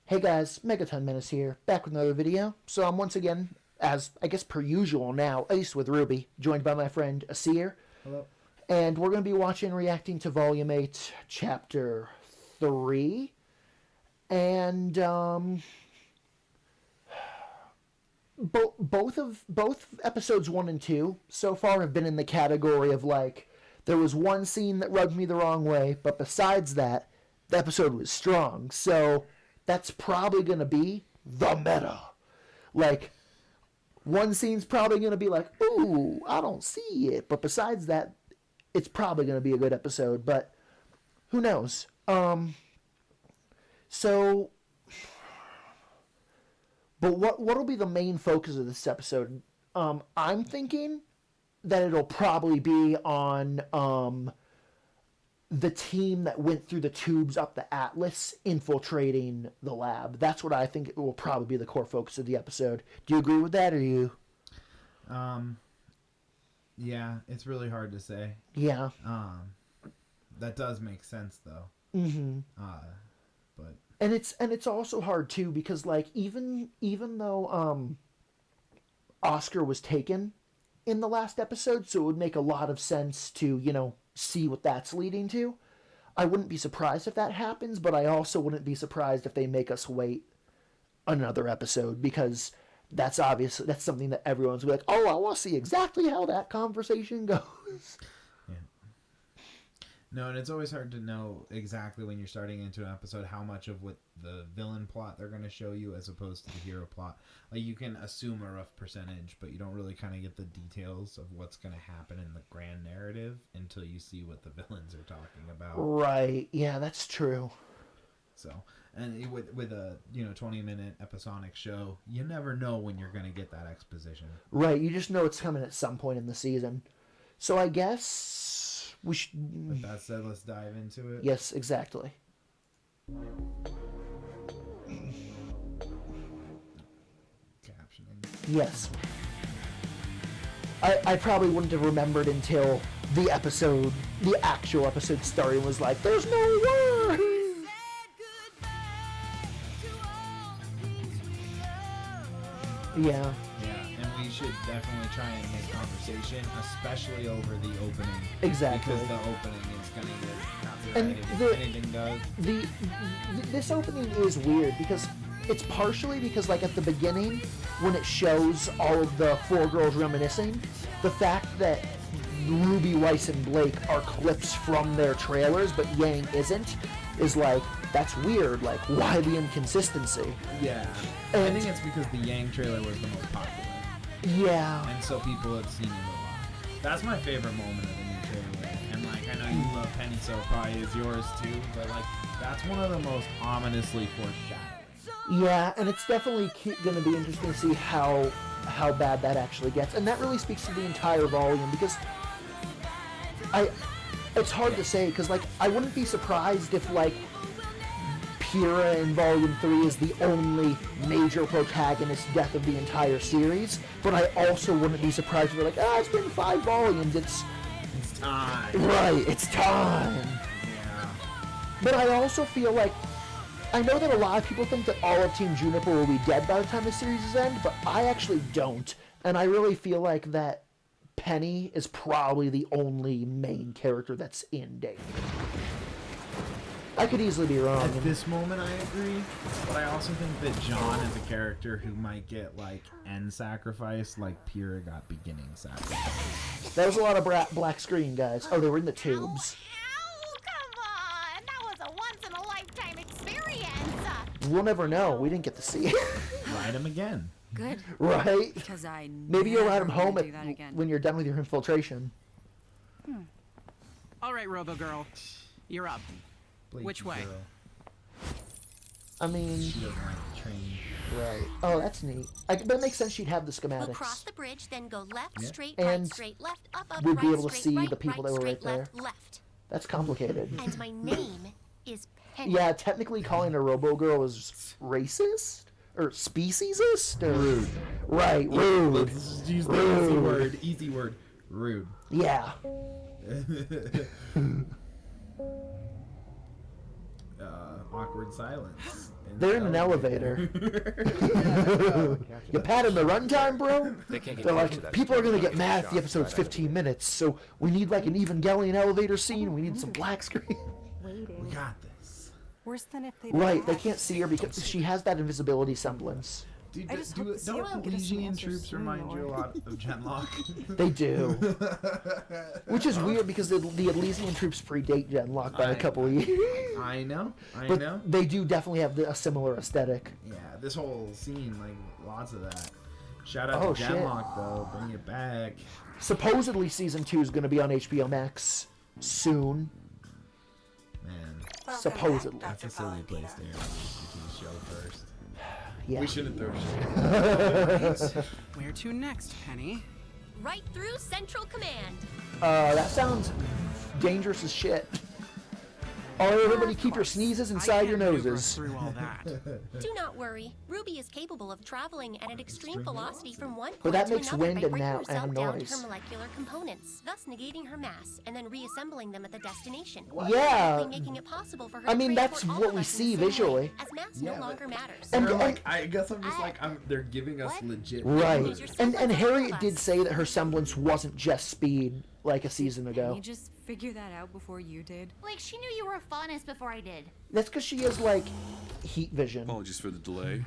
Hey guys, Megaton Menace here, back with another video. So I'm once again, as I guess per usual now, at least with RWBY, joined by my friend Asir. Hello. And we're going to be watching and reacting to Volume 8, Chapter 3. And, both episodes 1 and 2 so far have been in the category of, like, there was one scene that rubbed me the wrong way, but besides that, the episode was strong. So that's probably going to be the meta. Like, one scene's probably going to be like, ooh, I don't see it. But besides that, it's probably going to be a good episode. But who knows? But what'll be the main focus of this episode? I'm thinking that it'll probably be on the team that went through the tubes up the Atlas infiltrating the lab. That's what I think will probably be the core focus of the episode. Do you agree with that, or you? Yeah, it's really hard to say. Yeah. That does make sense though. Mm-hmm. But and it's also hard too because, like, even though Oscar was taken in the last episode, so it would make a lot of sense to see what that's leading to. I wouldn't be surprised if that happens, but I also wouldn't be surprised if they make us wait another episode, because that's something that everyone's like, oh, I want to see exactly how that conversation goes. yeah. No, and it's always hard to know exactly when you're starting into an episode how much of what the villain plot they're going to show you as opposed to the hero plot. Like, you can assume a rough percentage, but you don't really kind of get the details of what's going to happen in the grand narrative until you see what the villains are talking about. Right. Yeah, that's true. So, and with a 20-minute episodic show, you never know when you're going to get that exposition. Right. You just know it's coming at some point in the season. So I guess we should. With that said, let's dive into it. Yes, exactly. Captioning. Yes. I probably wouldn't have remembered until the actual episode started, and was like, there's no word! Yeah. Yeah, and we should definitely try and make conversation, especially over the opening. Exactly. Because the opening is going to get And copyrighted if anything does. This opening is weird because it's partially because, like, at the beginning, when it shows all of the four girls reminiscing, the fact that Ruby, Weiss, and Blake are clips from their trailers, but Yang isn't, is like, that's weird. Like, why the inconsistency? Yeah. And I think it's because the Yang trailer was the most popular. Yeah. And so people have seen it a lot. That's my favorite moment of the new trailer. And, like, I know you love Penny, so it probably is yours too, but, like, that's one of the most ominously foreshadowing. Yeah, and it's definitely going to be interesting to see how bad that actually gets. And that really speaks to the entire volume, because it's hard to say, because, like, I wouldn't be surprised if, like, Pyrrha in Volume 3 is the only major protagonist death of the entire series, but I also wouldn't be surprised if we're like, it's been 5 volumes, it's time. Right, it's time. Yeah. But I also feel like, I know that a lot of people think that all of Team Juniper will be dead by the time the series is end, but I actually don't. And I really feel like that Penny is probably the only main character that's in danger. I could easily be wrong. At this moment, I agree, but I also think that John is a character who might get, like, end sacrifice, like Pyrrha got beginning sacrifice. That was a lot of black screen, guys. Oh, they were in the tubes. Ow, come on! That was a once-in-a-lifetime experience! We'll never know. We didn't get to see it. Ride him again. Good. Right? Because I Maybe you'll ride him never home wanna do that again. when you're done with your infiltration. All right, Robo-Girl. You're up. Which way? Girl. I mean, She doesn't like the train. right. Oh, that's neat. But it makes sense she'd have the schematics. We'll cross the bridge, then go left, Yeah. straight, And right, straight, left, up, we'd right, be able to straight, see right, the people right, that were right straight, left, there. left. That's complicated. And my name is Penny. Yeah, technically calling a Robo-Girl is racist? Or speciesist? Or... Rude. Right, rude. Let's just use the easy word. Easy word. Rude. Yeah. awkward silence. They're in an elevator. You padding the runtime, bro? They're like, people are gonna get mad if the episode's 15 minutes, so we need like an Evangelion elevator scene. We need some black screen. We got this. Worse than if they Right, they can't see her because she has that invisibility semblance. Dude, I just hope the don't CEO will get us some Elysian answers troops soon, remind you a Lord. lot of Genlock? They do. Which is weird because the Elysian troops predate Genlock by a couple of years. I know. But they do definitely have a similar aesthetic. Yeah, this whole scene, like, lots of that. Shout out Oh, to shit. Genlock, though. Bring it back. Supposedly season 2 is going to be on HBO Max soon. Man, Supposedly. that's a silly place to introduce you to the show first. Yeah. We shouldn't throw shit. Where to next, Penny? Right through Central Command. That sounds dangerous as shit. All right, everybody keep your sneezes inside your I can't maneuver noses. through all that. Do not worry. RWBY is capable of traveling at an extreme velocity from one point But that to makes another wind by and breaking now- herself and down to noise. her molecular components, thus negating her mass, and then reassembling them at the destination. Yeah. Basically making it possible for her I to mean, that's transport all what of we us in see the same visually. way, as mass Yeah, no but- longer matters. And- They're like, I guess I'm just like, they're giving us What? legit. Right. Use your And semblance Harriet of did us. say that her semblance wasn't just speed like a season Can ago. you just figure that out before you did? Like, she knew you were a faunus before I did. That's because she has like heat vision. Apologies for the delay.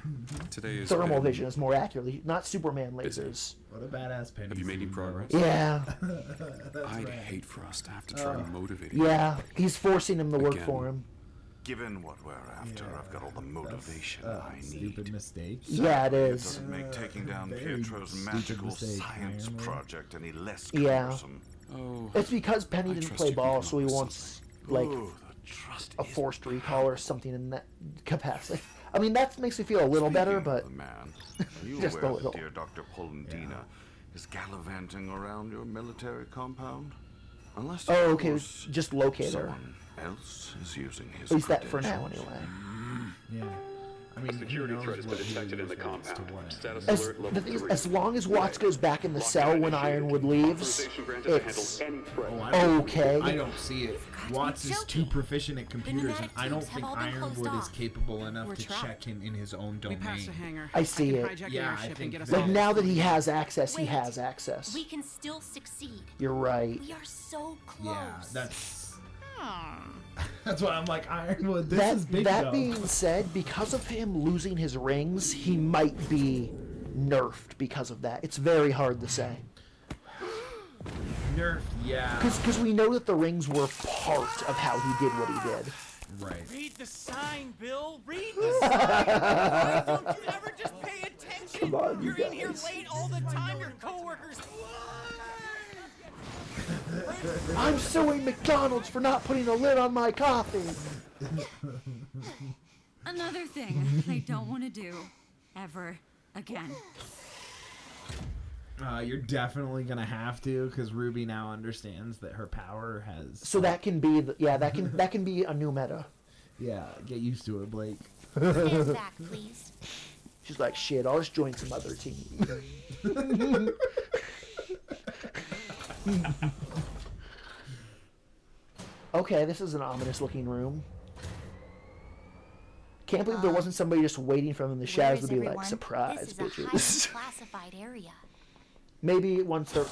Today is Thermal vision is more accurately, not Superman Busy. lasers. What a badass Penny. Have you made any scene, though. progress? Yeah, I'd hate for us to have to try and motivate him. yeah. He's forcing him to work Again. for him. Given what we're after, I've got all the motivation I Stupid need. mistake. Yeah, it It is. doesn't make taking down Very Pietro's stupid magical mistake, science Iron Man. project any less Yeah. cumbersome. Oh, It's because Penny I didn't trust play you can ball, come so up he with wants like Ooh, the trust a is forced recall or something in that capacity. I mean, that makes me feel a little better, Speaking of but the man, are you Just a aware little. that dear Dr. Polendina is gallivanting around your military compound? Unless, oh, of okay, course, just locate her. someone else is using his At least that for now, credentials. anyway. Yeah. I mean, Security who knows threat has been what he detected in the was raised to compound. what. Status As, alert the level thing is, 3. as long as Watts goes back in the cell when Ironwood leaves, Authorization granted to handle it's any threat. Oh, I don't- okay. I don't see it. Watts is too joking. proficient at computers, and pneumatic I don't tubes have think all been closed Ironwood is off. capable enough We're to trapped. check him in his own We domain. passed a hangar. I see can it. hijack Yeah, your I airship think and get us Like all now that he has access, he Wait. has access. We can still succeed. You're right. We are so close. Yeah, that's why I'm like Ironwood. This is big that though. being said, because of him losing his rings, he might be nerfed because of that. It's very hard to say. Nerf, yeah. Because we know that the rings were part of how he did what he did. Right. Read the sign, Bill. Read the sign. Why don't you ever just pay attention? Come on, you You're in here guys. late all the time. Your coworkers. I'm suing McDonald's for not putting a lid on my coffee. Another thing I don't want to do ever again. You're definitely gonna have to, because Ruby now understands that her power has. So that can be, that can be a new meta. Yeah, get used to it, Blake. Stand back, please. She's like, shit, I'll just join some other team. Okay, this is an ominous looking room. Can't believe there wasn't somebody just waiting for him in the shadows to is be like, everyone? surprise, This is a highly bitches. classified area. Maybe once they're...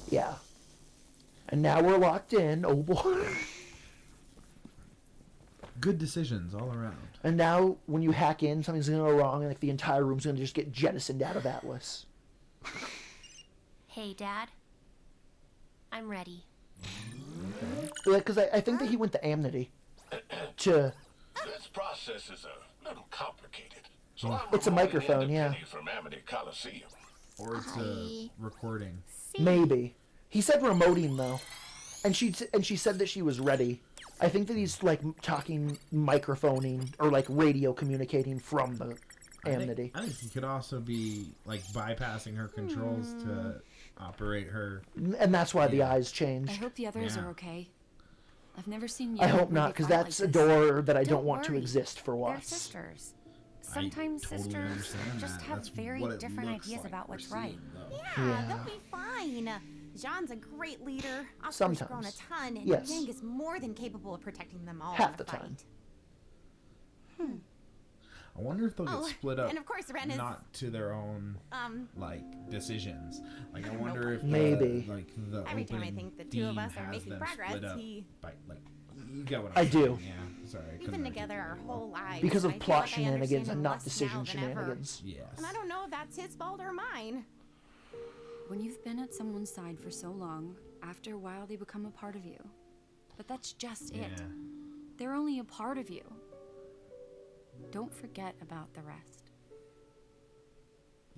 Yeah. And now we're locked in. Oh boy. Good decisions all around. And now when you hack in, something's going to go wrong and like the entire room's going to just get jettisoned out of Atlas. Hey, Dad. I'm ready. Because I think that he went to Amity to... This process is a little complicated. So I'm It's a removing microphone, yeah. Penny from Amity Coliseum. Or it's a recording. See? Maybe. He said remoting though, and she said that she was ready. I think that he's like talking microphoning or like radio communicating from the Amity. I think he could also be like bypassing her controls to operate her. And that's why the Yeah. eyes I changed. hope the others Yeah. are okay. I've never seen you. I hope not, because that's a door that I don't Don't want to worry. exist for They're Watts. sisters. I Sometimes totally sisters understand just that. have That's very what it different looks ideas like about we're what's right. seeing, though. Yeah, Yeah. they'll be fine. Jean's a great leader. Oscar's Sometimes. grown a ton, and Yes. Yang is more than capable of protecting them all Half in a the fight. time. I wonder if they'll get split up. and of course Ren is not to their own like decisions. Like I wonder if maybe the every time I think the two of us are making progress, you get what I'm saying. do. Yeah, sorry. We've been together our whole lives. Because of and I feel plot like I shenanigans understand and him not less decision now than ever. shenanigans. Yes. And I don't know if that's his fault or mine. When you've been at someone's side for so long, after a while they become a part of you. But that's just it. Yeah. They're only a part of you. Don't forget about the rest.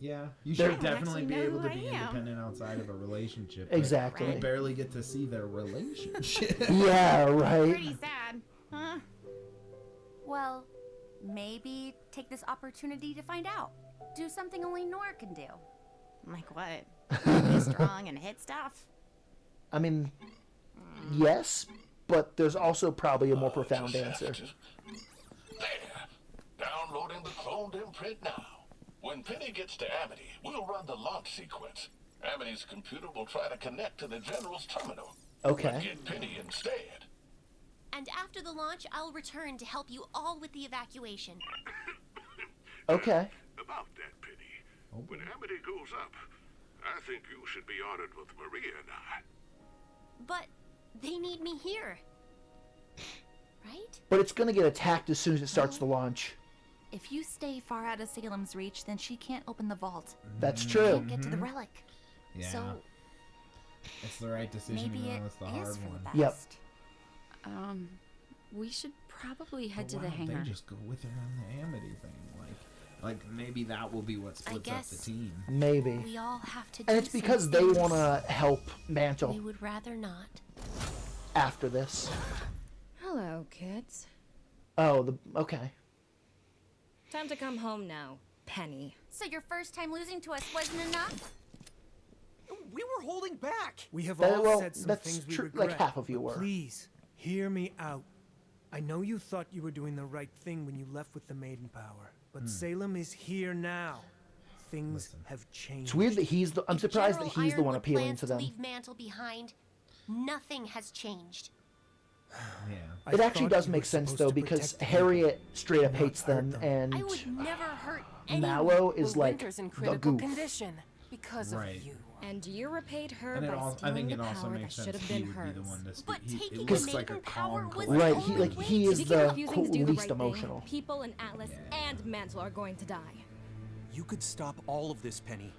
Yeah, you They're- should definitely be actually know able to who be I am. independent outside of a relationship. but Exactly. You barely get to see their relationship. Yeah, right. Pretty sad, huh? Well, maybe take this opportunity to find out. Do something only Nora can do. Like what? Be strong and hit stuff. I mean, yes, but there's also probably a more profound answer. There. Downloading the cloned imprint now. When Penny gets to Amity, we'll run the launch sequence. Amity's computer will try to connect to the General's terminal. Okay. But get Penny instead. And after the launch, I'll return to help you all with the evacuation. Okay. About that, Penny. When Amity goes up, I think you should be honored with Maria and I. But they need me here. Right? But it's gonna get attacked as soon as it starts the launch. If you stay far out of Salem's reach, then she can't open the vault. That's true. Can't get to the relic. Yeah. So It's the right decision, maybe even though it it's the is hard for one. the best. Yep. We should probably head But to why the don't hangar. They just go with her on the Amity thing. Like maybe that will be what splits up the team. Maybe. We all have to And do it's because some they things want to help Mantle we would rather not. after this. Hello, kids. Oh, okay. Time to come home now, Penny. So your first time losing to us wasn't enough? We were holding back. We have That- all well, said some that's things we true, regret. like half of you but were. Please, hear me out. I know you thought you were doing the right thing when you left with the Maiden Power, but Salem is here now. Things have changed. It's weird that he's the. I'm surprised that General he's the one Ironwood appealing plans to them. leave Mantle behind. Nothing has changed. Yeah. It actually does make sense though, because Harriet straight up hates them, and I would never hurt anyone. Mallow is Well, like Winter's in the critical goof. condition because Right. of you. And you repaid her And by I stealing think the it also power that makes should sense have he been would hers. be the one to speak. But He taking looks the like a maiden power calm, was collected Right, only like way he to is If you keep the refusing to do the least right emotional. thing, people in Atlas and Mantle are going to die. You could stop all of this, Penny.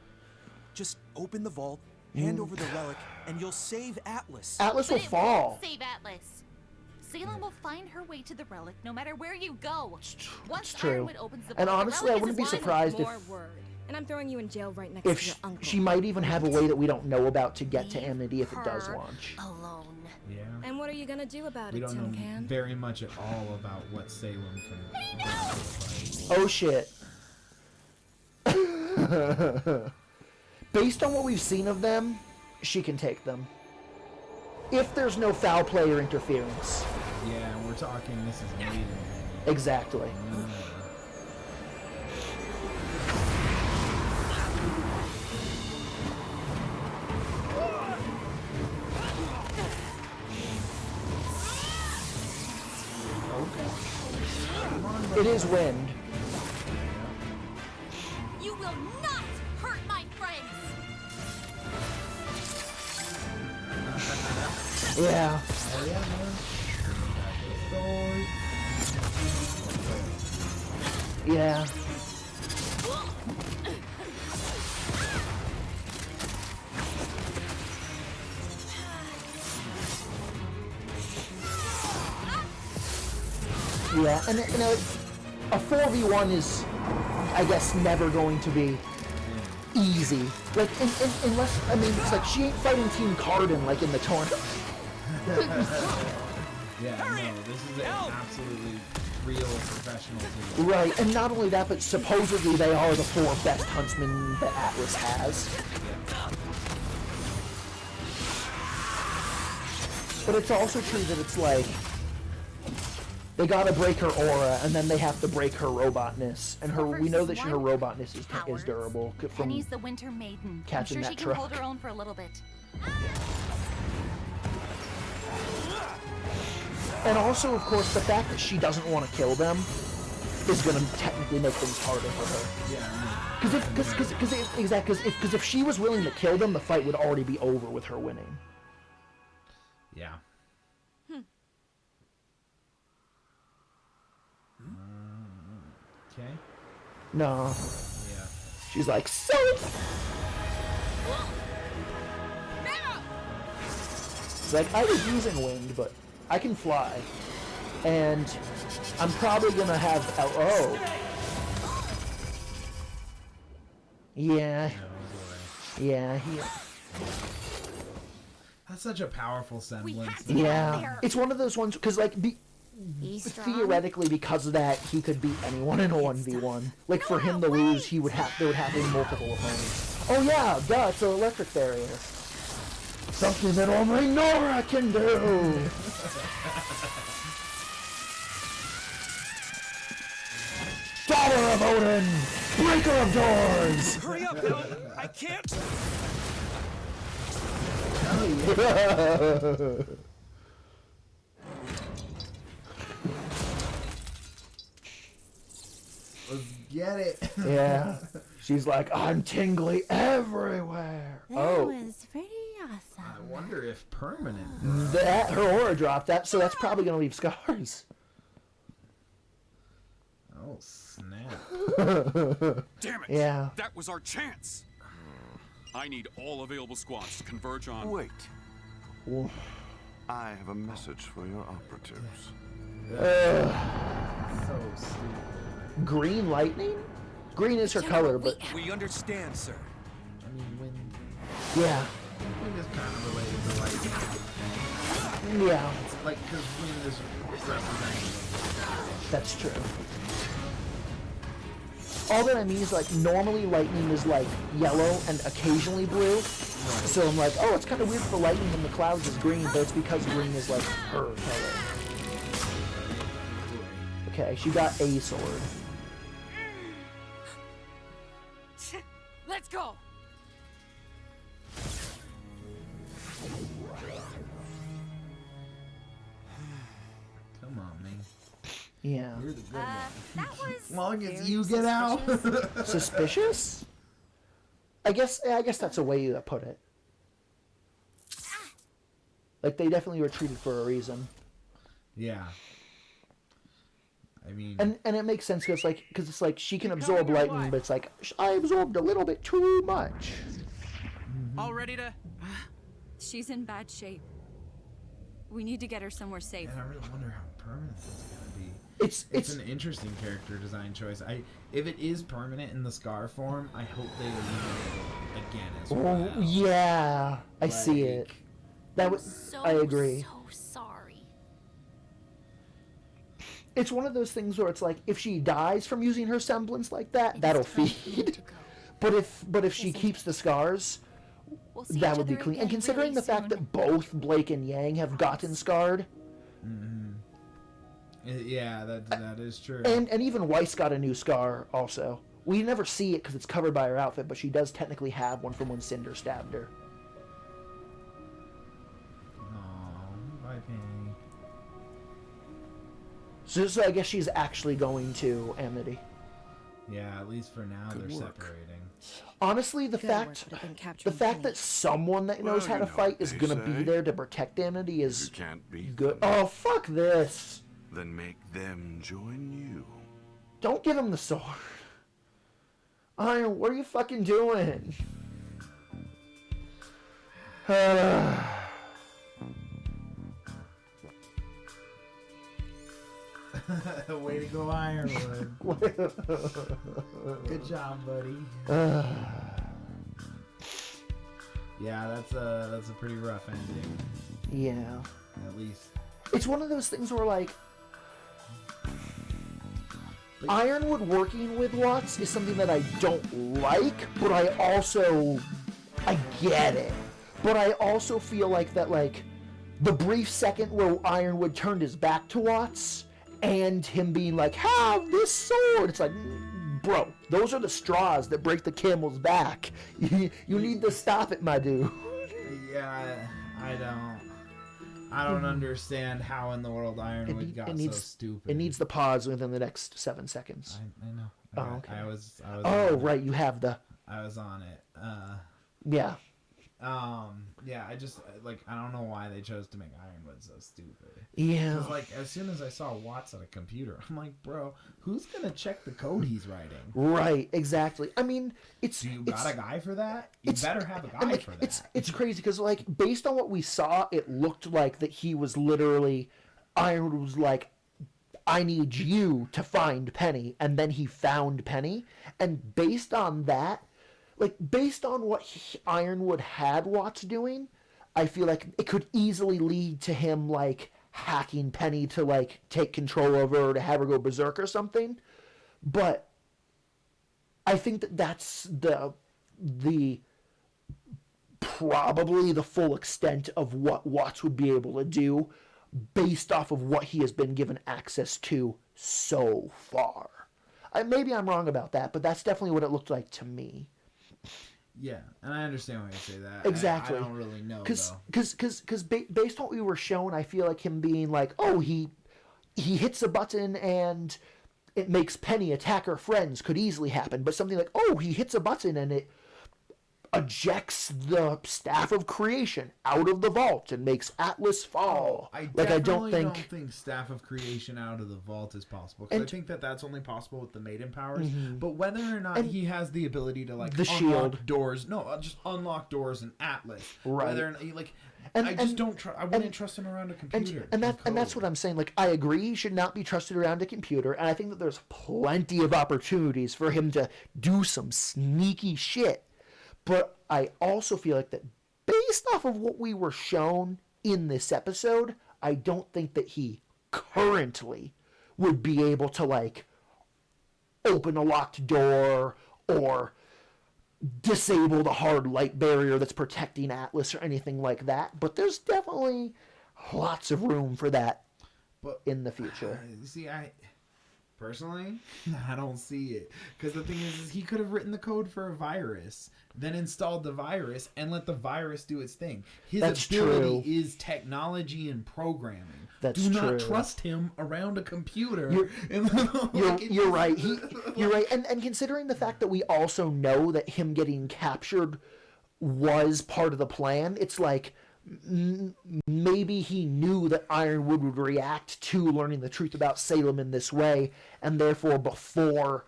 Just open the vault, hand over the relic, and you'll save Atlas. Atlas But will it fall. won't save Atlas. Salem will find her way to the relic no matter where you go. Once true. Ironwood opens the And vault, the honestly, I relic wouldn't be is one surprised More if word. And I'm throwing you in jail right next if to your uncle. she might even have a way that we don't know about to get to Leave Amity if it does her launch. alone. Yeah. And what are you gonna do about We it, don't Tin know Can? very much at all about what Salem can. Oh shit. Based on what we've seen of them, she can take them. If there's no foul play or interference. Yeah, we're talking. This is Maiden. Exactly. It is wind. You will not hurt my friends. Yeah. Yeah. Yeah, and you know, a 4v1 is, I guess, never going to be easy. Like, unless, I mean, it's like she ain't fighting Team Cardin like in the tournament. Yeah, no, this is an absolutely real professional team. Right, and not only that, but supposedly they are the 4 best huntsmen that Atlas has. But it's also true that it's like, they gotta break her aura, and then they have to break her robotness. And her, we know that her robotness is durable from Penny's the Winter Maiden. I'm catching sure that she can truck. hold her own for a little bit. And also, of course, the fact that she doesn't want to kill them is gonna technically make things harder for her. Yeah. Because if she was willing to kill them, the fight would already be over with her winning. Yeah. Okay. No. Yeah. She's like, so. It's like, I was using wind, but I can fly. And I'm probably gonna have. Oh. Yeah. Yeah, That's such a powerful semblance. Yeah. It's one of those ones, because, like, theoretically, because of that, he could beat anyone in a 1v1. Like, for him to lose, there would have to be multiple opponents. Oh, yeah, duh, it's an electric barrier. Something that only Nora can do! Daughter of Odin! Breaker of doors! Hurry up, Bill! I can't! Let's get it. Yeah. She's like, I'm tingly everywhere. That was pretty awesome. I wonder if permanent. That her aura dropped that, so that's probably gonna leave scars. Oh snap! Damn it! Yeah. That was our chance. I need all available squads to converge on. Wait. I have a message for your operatives. So stupid. Green lightning? Green is her color, but we understand, sir. I mean, wind. Yeah. Wind is kind of related to lightning. Yeah. It's like because wind is representing. That's true. All that I mean is, like, normally lightning is, like, yellow and occasionally blue. Right. So I'm like, oh, it's kind of weird for lightning in the clouds is green, but it's because green is, like, her color. Okay, she got a sword. Let's go. Come on, man. Yeah. You're the good one. That was As long as you get out. Suspicious? I guess that's a way to put it. Like, they definitely retreated for a reason. Yeah. I mean, and it makes sense because it's like she can absorb lightning, but it's like I absorbed a little bit too much. All ready to? She's in bad shape. We need to get her somewhere safe. And I really wonder how permanent it's gonna be. It's an interesting character design choice. If it is permanent in the scar form, I hope they eliminate it again as well. Oh, yeah, I see it. That was I agree. So sorry. It's one of those things where it's like if she dies from using her semblance like that, that'll feed. But if she keeps the scars, that would be clean. And considering the fact that both Blake and Yang have gotten scarred. Yeah, that is true. And even Weiss got a new scar also. We never see it because it's covered by her outfit, but she does technically have one from when Cinder stabbed her. Aww, bye, Penny. So I guess she's actually going to Amity. Yeah, at least for now they're separating. Honestly, the fact that someone that knows how to fight is gonna be there to protect Amity is good. Oh, fuck this! Then make them join you. Don't give him the sword. Iron, what are you fucking doing? Way to go, Ironwood. Good job, buddy. Yeah, that's a pretty rough ending. Yeah. At least. It's one of those things where, like, Ironwood working with Watts is something that I don't like, but I get it. But I also feel like that, like, the brief second where Ironwood turned his back to Watts and him being like, have this sword, it's like, bro, those are the straws that break the camel's back. You need to stop it, my dude. Yeah, I don't. I don't understand how in the world Ironwood got so stupid. It needs the pause within the next 7 seconds. I know. Oh, okay. I was oh, right. You have the... I was on it. Yeah. Yeah, I just, I don't know why they chose to make Ironwood so stupid. Yeah. Because, as soon as I saw Watts on a computer, I'm like, bro, who's going to check the code he's writing? Right, exactly. I mean, Do you got a guy for that? You better have a guy for that. It's crazy, because, based on what we saw, it looked like that he was literally, Ironwood was like, I need you to find Penny, and then he found Penny, and based on that, based on what Ironwood had Watts doing, I feel like it could easily lead to him, hacking Penny to, take control over her, to have her go berserk or something. But I think that's the probably the full extent of what Watts would be able to do based off of what he has been given access to so far. Maybe I'm wrong about that, but that's definitely what it looked like to me. Yeah, and I understand why you say that. Exactly. I don't really know, Because though. Based on what we were shown, I feel like him being like, oh, he hits a button and it makes Penny attack her friends could easily happen. But something like, oh, he hits a button and it ejects the Staff of Creation out of the vault and makes Atlas fall. I don't don't think Staff of Creation out of the vault is possible, because I think that's only possible with the Maiden powers. Mm-hmm. But whether or not he has the ability to the unlock shield doors, just unlock doors in Atlas. Right. Whether or not, I just don't trust. I wouldn't trust him around a computer. And that's what I'm saying. I agree he should not be trusted around a computer, and I think that there's plenty of opportunities for him to do some sneaky shit. But I also feel like that based off of what we were shown in this episode, I don't think that he currently would be able to, open a locked door or disable the hard light barrier that's protecting Atlas or anything like that. But there's definitely lots of room for that in the future. Personally, I don't see it. Because the thing is he could have written the code for a virus, then installed the virus, and let the virus do its thing. His ability is technology and programming. Do not trust him around a computer. You're right. You're right. And considering the fact that we also know that him getting captured was part of the plan, it's like... maybe he knew that Ironwood would react to learning the truth about Salem in this way, and therefore before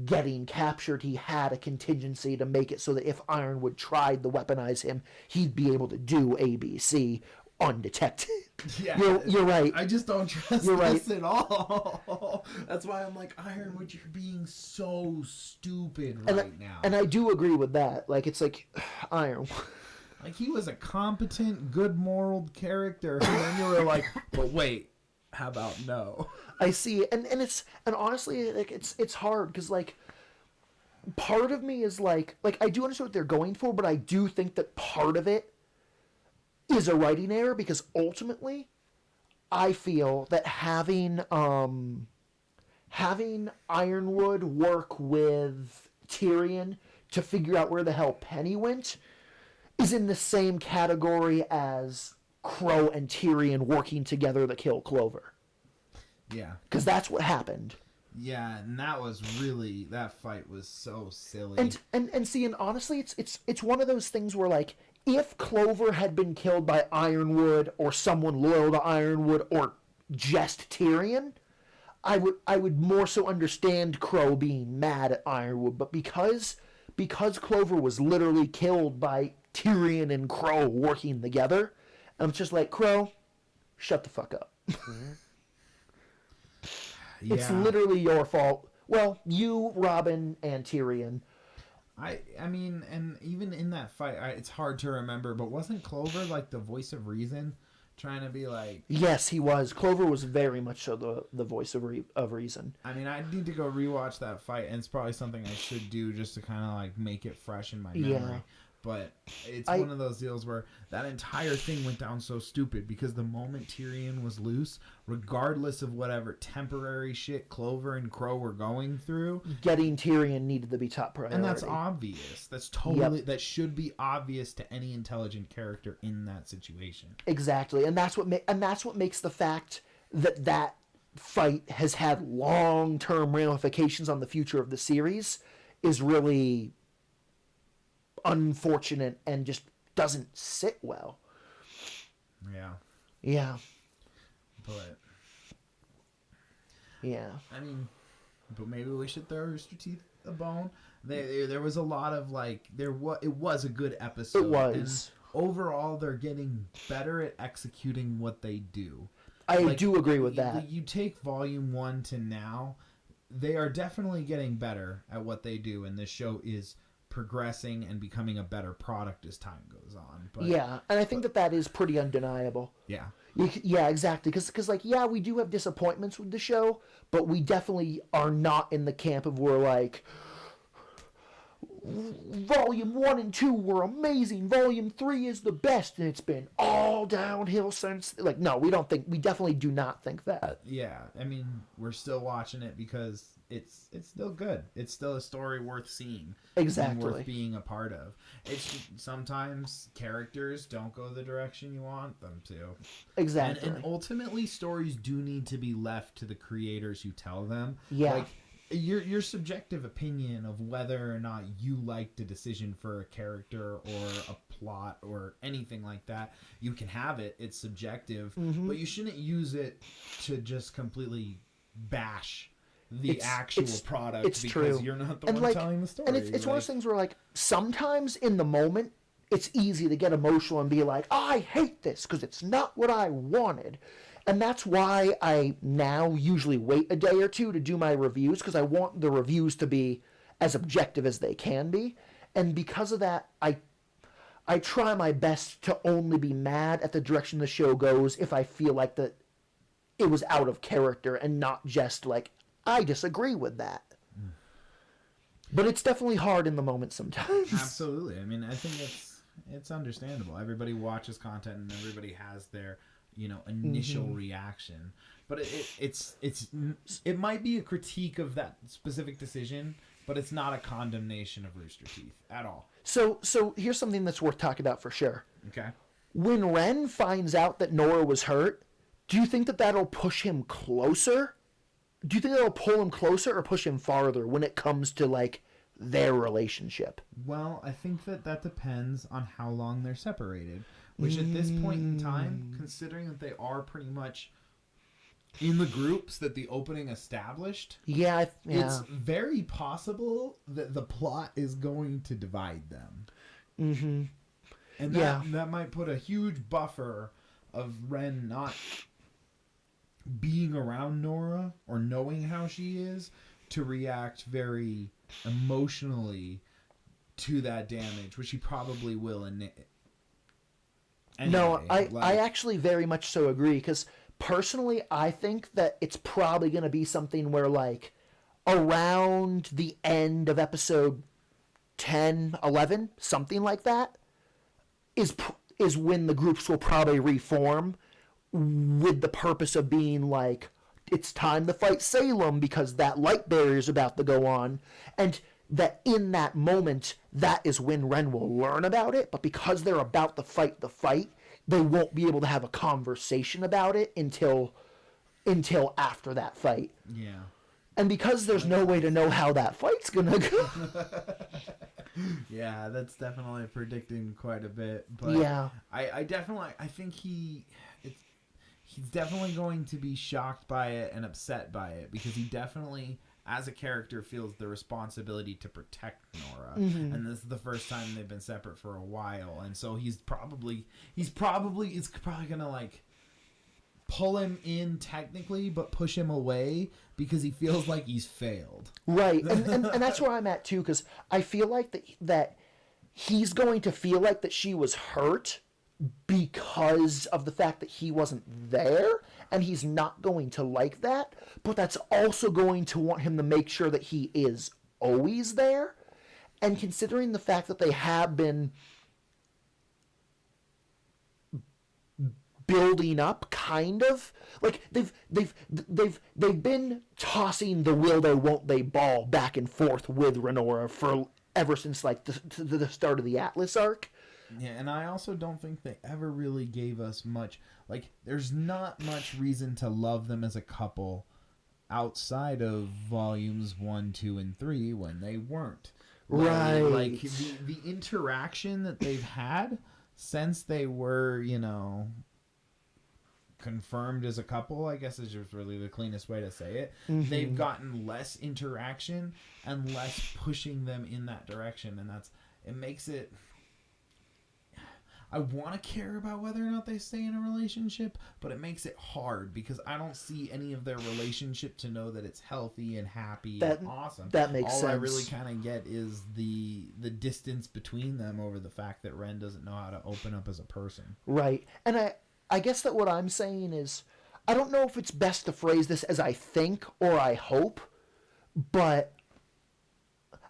getting captured he had a contingency to make it so that if Ironwood tried to weaponize him, he'd be able to do ABC undetected. Yeah, you're right. I just don't trust this at all. That's why I'm like, Ironwood, you're being so stupid now. And I do agree with that. It's Ironwood. He was a competent, good moral character, and then you were like, but wait, how about no? I see, and honestly, it's hard, because, part of me is I do understand what they're going for, but I do think that part of it is a writing error, because ultimately, I feel that having Ironwood work with Tyrion to figure out where the hell Penny went is in the same category as Crow and Tyrion working together to kill Clover. Yeah. Because that's what happened. Yeah, and that fight was so silly. And see, and honestly, it's one of those things where, if Clover had been killed by Ironwood or someone loyal to Ironwood or just Tyrion, I would more so understand Crow being mad at Ironwood. But because Clover was literally killed by Tyrion and Crow working together, I'm just like, Crow, shut the fuck up. It's literally your fault. Well, you, Robin, and Tyrion. I mean, and even in that fight, it's hard to remember, but wasn't Clover the voice of reason, trying to be like... Yes, he was. Clover was very much so the voice of reason. I mean, I need to go rewatch that fight, and it's probably something I should do just to kind of make it fresh in my memory. Yeah. But it's one of those deals where that entire thing went down so stupid because the moment Tyrion was loose, regardless of whatever temporary shit Clover and Crow were going through, getting Tyrion needed to be top priority. And that's obvious. That's totally that should be obvious to any intelligent character in that situation. Exactly, and that's what makes the fact that fight has had long-term ramifications on the future of the series is really unfortunate and just doesn't sit well. Yeah. But yeah. I mean, but maybe we should throw Rooster Teeth a bone. There was a lot of it was a good episode. It was. And overall, they're getting better at executing what they do. I do agree with that. You take Volume 1 to now, they are definitely getting better at what they do, and this show is progressing and becoming a better product as time goes on. But, yeah, and I think that is pretty undeniable. Yeah. Yeah, exactly. Because we do have disappointments with the show, but we definitely are not in the camp of where, Volume 1 and 2 were amazing, Volume 3 is the best, and it's been all downhill since. No, we definitely do not think that. Yeah, I mean, we're still watching it because it's still good. It's still a story worth seeing. Exactly. And worth being a part of. It's sometimes characters don't go the direction you want them to. Exactly. And ultimately, stories do need to be left to the creators who tell them. Yeah. Your subjective opinion of whether or not you liked a decision for a character or a plot or anything like that, you can have it. It's subjective, but you shouldn't use it to just completely bash the actual product because true. You're not the one telling the story. And it's one of those things where sometimes in the moment it's easy to get emotional and be like, I hate this because it's not what I wanted. And that's why I now usually wait a day or two to do my reviews, because I want the reviews to be as objective as they can be. And because of that, I try my best to only be mad at the direction the show goes if I feel like that it was out of character and not just I disagree with that. But it's definitely hard in the moment sometimes. Absolutely. I mean, I think it's understandable. Everybody watches content and everybody has their initial reaction, but it might be a critique of that specific decision, but it's not a condemnation of Rooster Teeth at all. So here's something that's worth talking about for sure. Okay. When Ren finds out that Nora was hurt, do you think that that'll push him closer? Do you think that'll pull him closer or push him farther when it comes to their relationship? Well, I think that depends on how long they're separated. Which at this point in time, considering that they are pretty much in the groups that the opening established, it's very possible that the plot is going to divide them. Mm-hmm. And that might put a huge buffer of Ren not being around Nora or knowing how she is to react very emotionally to that damage, which he probably will Anyway, no, I actually very much so agree, because personally I think that it's probably going to be something where around the end of episode 10, 11, something like that, is when the groups will probably reform with the purpose of being it's time to fight Salem because that light barrier is about to go on, and that in that moment, that is when Ren will learn about it, but because they're about to fight the fight, they won't be able to have a conversation about it until after that fight. Yeah. And because there's no way to know how that fight's gonna go. Yeah, that's definitely predicting quite a bit. But yeah. I think he's definitely going to be shocked by it and upset by it, because he definitely, as a character, feels the responsibility to protect Nora, and this is the first time they've been separate for a while, and so it's probably gonna pull him in technically, but push him away because he feels like he's failed. Right, and that's where I'm at too, because I feel like that he's going to feel like that she was hurt because of the fact that he wasn't there, and he's not going to like that, but that's also going to want him to make sure that he is always there. and considering the fact that they have been building up, kind of like they've been tossing the will they won't they ball back and forth with Renora for ever since like the start of the Atlas arc. Yeah, and I also don't think they ever really gave us much. Like, there's not much reason to love them as a couple outside of volumes 1, 2, and 3 when they weren't. Right. Like the interaction that they've had since they were, you know, confirmed as a couple, I guess is just really the cleanest way to say it. Mm-hmm. They've gotten less interaction and less pushing them in that direction, and it makes it. I want to care about whether or not they stay in a relationship, but it makes it hard because I don't see any of their relationship to know that it's healthy and happy and awesome. That makes sense. All I really kind of get is the distance between them over the fact that Ren doesn't know how to open up as a person. Right. And I guess that what I'm saying is, I don't know if it's best to phrase this as I think or I hope, but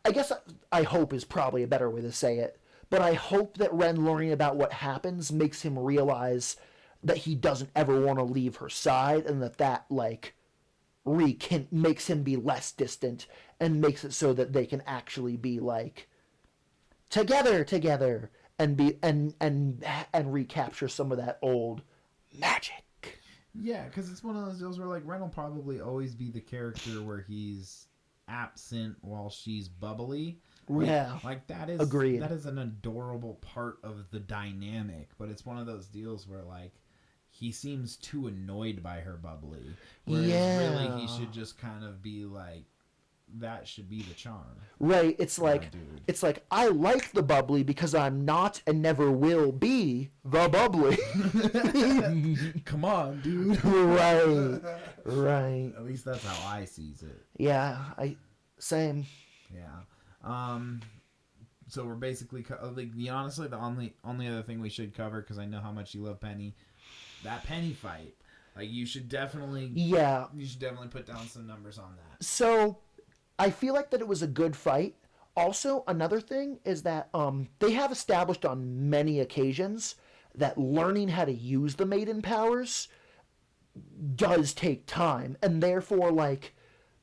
I guess I hope is probably a better way to say it. But I hope that Ren learning about what happens makes him realize that he doesn't ever want to leave her side, and that like makes him be less distant and makes it so that they can actually be like together and be and recapture some of that old magic. Yeah, because it's one of those deals where like Ren will probably always be the character where he's absent while she's bubbly. Yeah, like that is agreed. That is an adorable part of the dynamic, but it's one of those deals where like he seems too annoyed by her bubbly, whereas really he should just kind of be like, that should be the charm. Right. It's like I like the bubbly because I'm not and never will be the bubbly. Come on, dude. Right. At least that's how I sees it. Yeah. Same. Yeah. So we're basically like honestly the only other thing we should cover, because I know how much you love Penny, that Penny fight. Like you should definitely put down some numbers on that. So I feel like that it was a good fight. Also, another thing is that they have established on many occasions that learning how to use the maiden powers does take time, and therefore like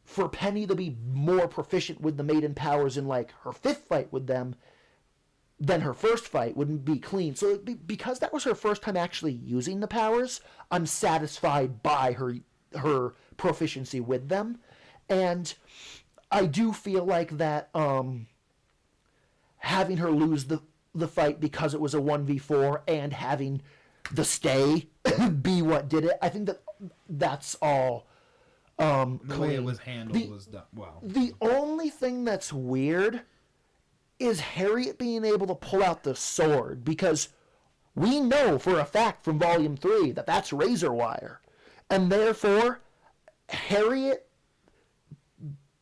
for Penny to be more proficient with the maiden powers in like her 5th fight with them than her first fight wouldn't be clean. So because that was her first time actually using the powers, I'm satisfied by her proficiency with them. And I do feel like that having her lose the fight because it was a 1v4 and having the stay be what did it, I think that's all the clean. way it was handled was done well. The only thing that's weird is Harriet being able to pull out the sword, because we know for a fact from Volume 3 that that's razor wire, and therefore Harriet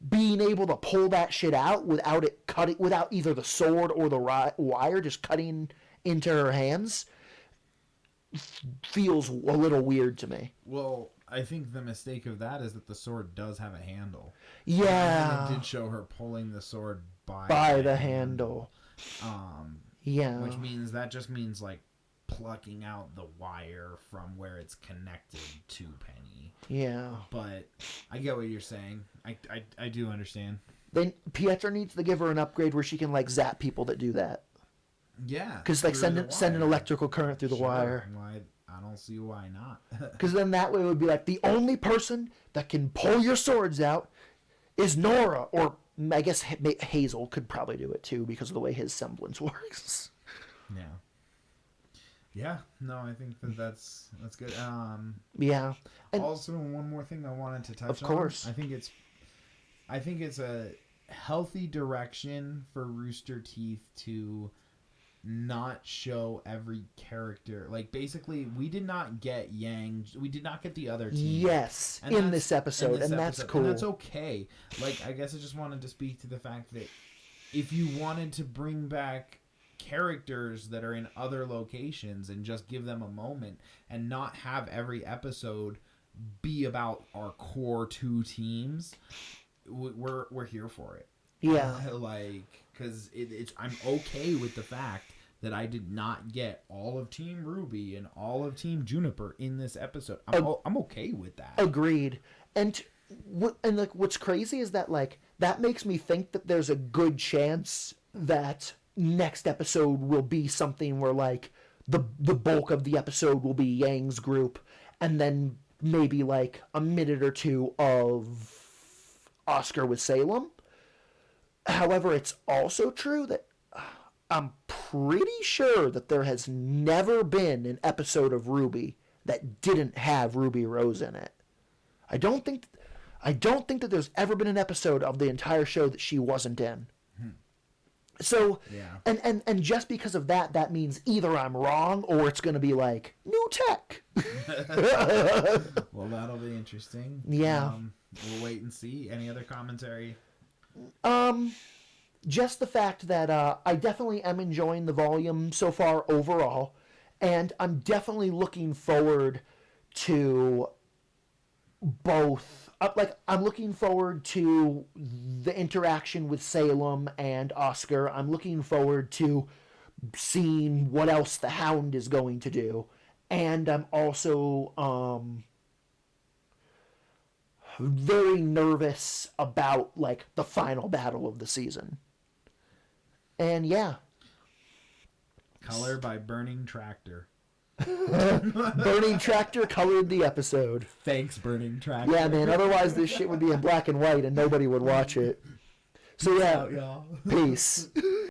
being able to pull that shit out without it cutting, without either the sword or the wire just cutting into her hands, feels a little weird to me. Well, I think the mistake of that is that the sword does have a handle. Yeah. And it did show her pulling the sword by the handle. Yeah. Which means like plucking out the wire from where it's connected to Penny. Yeah. But I get what you're saying. I do understand. Then Pietra needs to give her an upgrade where she can like zap people that do that. Yeah. Because like send an electrical current through the wire. I don't see why not. Because then that way it would be like the only person that can pull your swords out is Nora, or I guess Hazel could probably do it too because of the way his semblance works. Yeah. Yeah. No, I think that's good. Yeah. And also, one more thing I wanted to touch on. Of course. I think it's a healthy direction for Rooster Teeth to not show every character. Like basically we did not get we did not get the other team. Yes, in this episode, and that's cool. And that's okay. Like I guess I just wanted to speak to the fact that if you wanted to bring back characters that are in other locations and just give them a moment and not have every episode be about our core 2 teams, we're here for it. Yeah. Because it's I'm okay with the fact that I did not get all of Team RWBY and all of Team Juniper in this episode. I'm okay with that. Agreed. And what's crazy is that like that makes me think that there's a good chance that next episode will be something where like the bulk of the episode will be Yang's group, and then maybe like a minute or two of Oscar with Salem. However, it's also true that I'm pretty sure that there has never been an episode of RWBY that didn't have Ruby Rose in it. I don't think that there's ever been an episode of the entire show that she wasn't in. So, yeah. And just because of that, that means either I'm wrong or it's going to be like new tech. Well, that'll be interesting. Yeah. We'll wait and see. Any other commentary? Just the fact that I definitely am enjoying the volume so far overall, and I'm definitely looking forward to both. I'm looking forward to the interaction with Salem and Oscar. I'm looking forward to seeing what else the Hound is going to do. And I'm also very nervous about, like, the final battle of the season. And, yeah. Color by Burning Tractor. Burning Tractor colored the episode. Thanks, Burning Tractor. Yeah, man. Otherwise, this shit would be in black and white and nobody would watch it. So, yeah. Peace out, y'all. Peace.